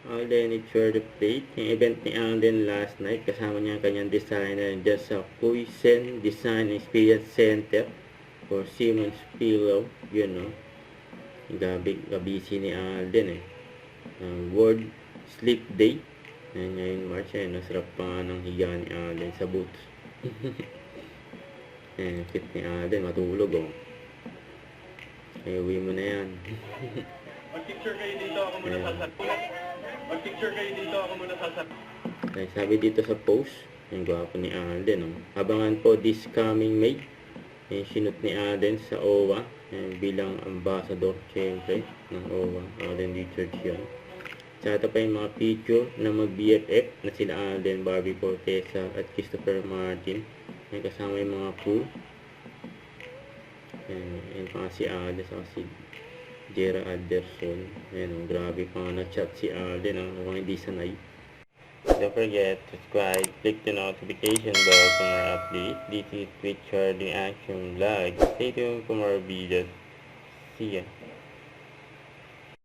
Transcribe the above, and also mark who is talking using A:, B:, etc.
A: Alden, it's your the plate. Yung event ni Alden last night, kasama niya ang kanyang designer dyan sa Puisen Design Experience Center for Siemens Pillow. Yun, no? Gabi ni Alden, eh. World Sleep Day. Ngayon March, eh. Nasarap pa nga ng higa ni Alden sa boots. Fit ni Alden, matulog, oh. Ay, uwi mo na yan.
B: Mag-picture kayo dito, ako muna sasabihin. Mag-picture kayo dito, ako muna sasabihin.
A: Ay, sabi dito sa post, yung gwapo ni Alden, no? Abangan po this coming May. Yung sinut ni Alden sa OWA. Bilang ambassador, syempre, ng OWA. Alden Richards yun. Tsaka pa yung mga picture na mag-BFF na sila Alden, Barbie Fortesa at Christopher Martin. May kasama yung mga crew. Ayan pa si Alden sa si Jera Anderson. Ayan, grabe pa nga na-chat si Alden. Mukhang hindi sanay. Don't forget to subscribe, click the notification bell for more updates. This is Twitch Harding Action Vlog. Stay tuned for more videos. See ya.